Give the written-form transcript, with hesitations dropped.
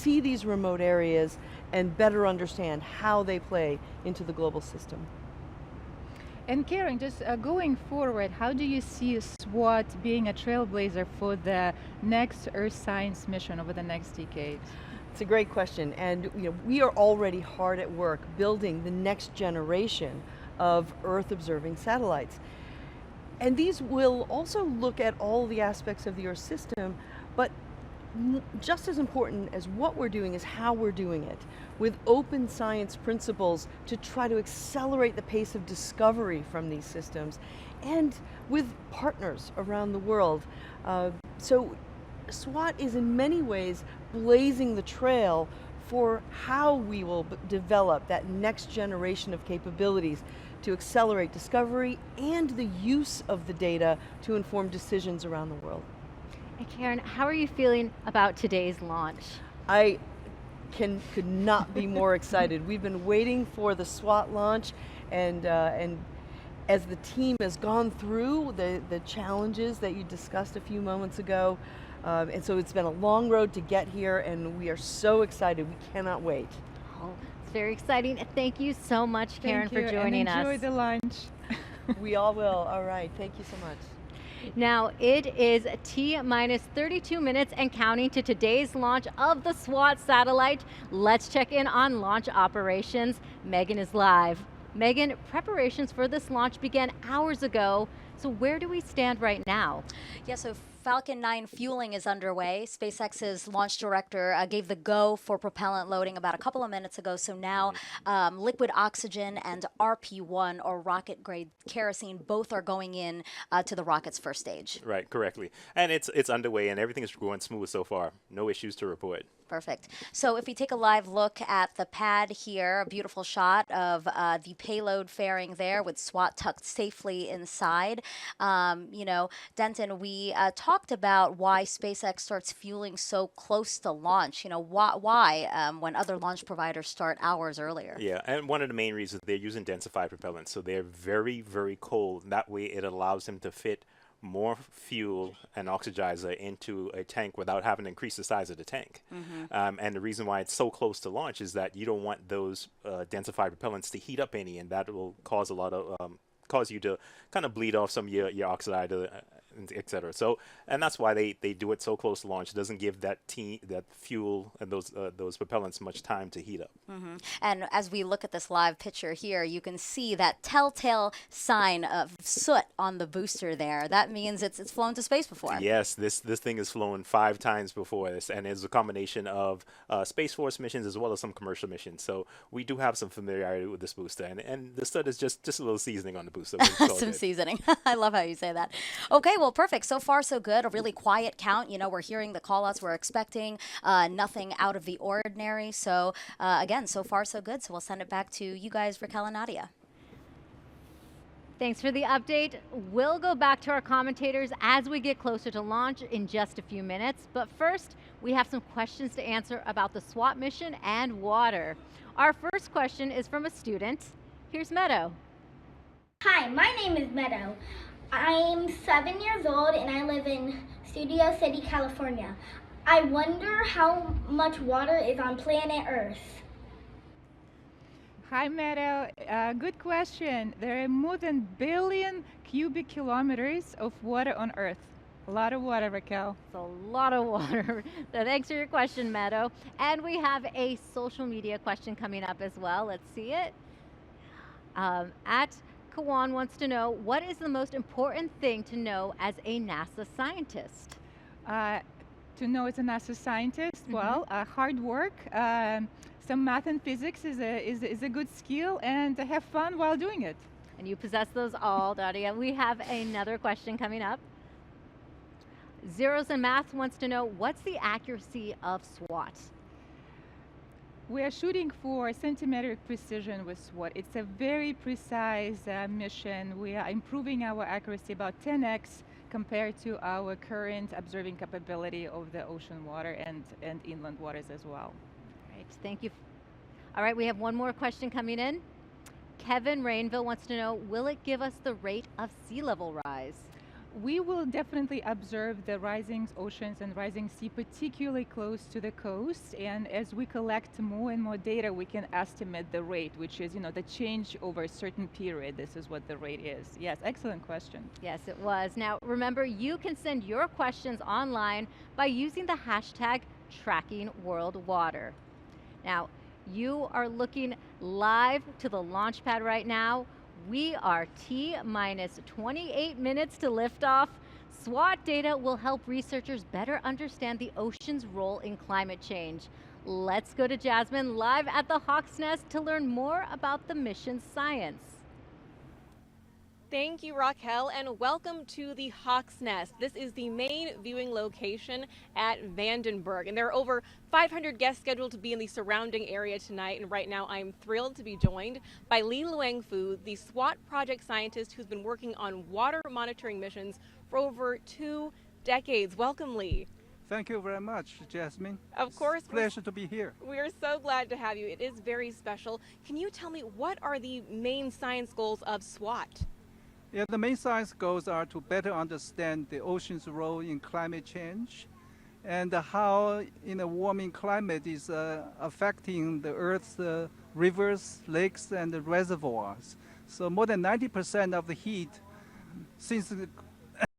see these remote areas and better understand how they play into the global system. And Karen, just going forward, how do you see SWAT being a trailblazer for the next Earth science mission over the next decade? It's a great question, and we are already hard at work building the next generation of Earth observing satellites. And these will also look at all the aspects of the Earth system, but just as important as what we're doing is how we're doing it, with open science principles to try to accelerate the pace of discovery from these systems, and with partners around the world. So SWAT is in many ways blazing the trail for how we will develop that next generation of capabilities to accelerate discovery and the use of the data to inform decisions around the world. And Karen, how are you feeling about today's launch? I could not be more excited. We've been waiting for the SWAT launch, and as the team has gone through the challenges that you discussed a few moments ago, and so it's been a long road to get here, and we are so excited. We cannot wait. Oh, it's very exciting. Thank you so much, Karen, for joining us. Enjoy the lunch. We all will. All right. Thank you so much. Now it is T-minus 32 minutes and counting to today's launch of the SWAT satellite. Let's check in on launch operations. Megan is live. Megan, preparations for this launch began hours ago. So where do we stand right now? Yeah, so Falcon 9 fueling is underway. SpaceX's launch director gave the go for propellant loading about a couple of minutes ago. So now liquid oxygen and RP1, or rocket grade kerosene, both are going in to the rocket's first stage. Right, correctly. And it's underway, and everything is going smooth so far. No issues to report. Perfect. So if we take a live look at the pad here, a beautiful shot of the payload fairing there with SWAT tucked safely inside. Denton, we talked about why SpaceX starts fueling so close to launch. Why when other launch providers start hours earlier? Yeah, and one of the main reasons, they're using densified propellants. So they're very, very cold. That way it allows them to fit more fuel and oxidizer into a tank without having to increase the size of the tank. And the reason why it's so close to launch is that you don't want those densified propellants to heat up any, and that will cause a lot of cause you to kind of bleed off some of your oxidizer, etc. So, and that's why they do it so close to launch. It doesn't give that fuel and those propellants much time to heat up. And as we look at this live picture here, you can see that telltale sign of soot on the booster there. That means it's flown to space before. Yes, this thing has flown 5 times before this, and it's a combination of Space Force missions as well as some commercial missions. So we do have some familiarity with this booster, and the soot is just a little seasoning on the booster. Some seasoning. I love how you say that. Okay, well, perfect. So far, so good. A really quiet count. We're hearing the call-outs we're expecting. Nothing out of the ordinary. So, again, so far, so good. So we'll send it back to you guys, Raquel and Nadia. Thanks for the update. We'll go back to our commentators as we get closer to launch in just a few minutes. But first, we have some questions to answer about the SWAT mission and water. Our first question is from a student. Here's Meadow. Hi, my name is Meadow. I'm 7 years old and I live in Studio City, California. I wonder how much water is on planet Earth. Hi, Meadow. Good question. There are more than 1 billion cubic kilometers of water on Earth. A lot of water, Raquel. It's a lot of water. So thanks for your question, Meadow. And we have a social media question coming up as well. Let's see it. At Kawan wants to know, what is the most important thing to know as a NASA scientist? To know as a NASA scientist, well, hard work, some math and physics is a good skill, and have fun while doing it. And you possess those all, Daria. We have another question coming up. Zeros and Math wants to know, what's the accuracy of SWAT? We are shooting for centimeter precision with SWAT. It's a very precise mission. We are improving our accuracy about 10x compared to our current observing capability of the ocean water and inland waters as well. All right, thank you. All right, we have one more question coming in. Kevin Rainville wants to know, will it give us the rate of sea level rise? We will definitely observe the rising oceans and rising sea, particularly close to the coast. And as we collect more and more data, we can estimate the rate, which is, the change over a certain period. This is what the rate is. Yes, excellent question. Yes, it was. Now, remember, you can send your questions online by using the hashtag #TrackingWorldWater. Now, you are looking live to the launch pad right now. We are T-minus 28 minutes to liftoff. SWOT data will help researchers better understand the ocean's role in climate change. Let's go to Jasmine live at the Hawk's Nest to learn more about the mission's science. Thank you, Raquel, and welcome to the Hawk's Nest. This is the main viewing location at Vandenberg, and there are over 500 guests scheduled to be in the surrounding area tonight. And right now, I'm thrilled to be joined by Li Luang Fu, the SWOT project scientist who's been working on water monitoring missions for over 2 decades. Welcome, Li. Thank you very much, Jasmine. Of course. It's a pleasure to be here. We're so glad to have you. It is very special. Can you tell me what are the main science goals of SWOT? Yeah, the main science goals are to better understand the ocean's role in climate change and how in a warming climate is affecting the Earth's rivers, lakes, and the reservoirs. So more than 90% of the heat since the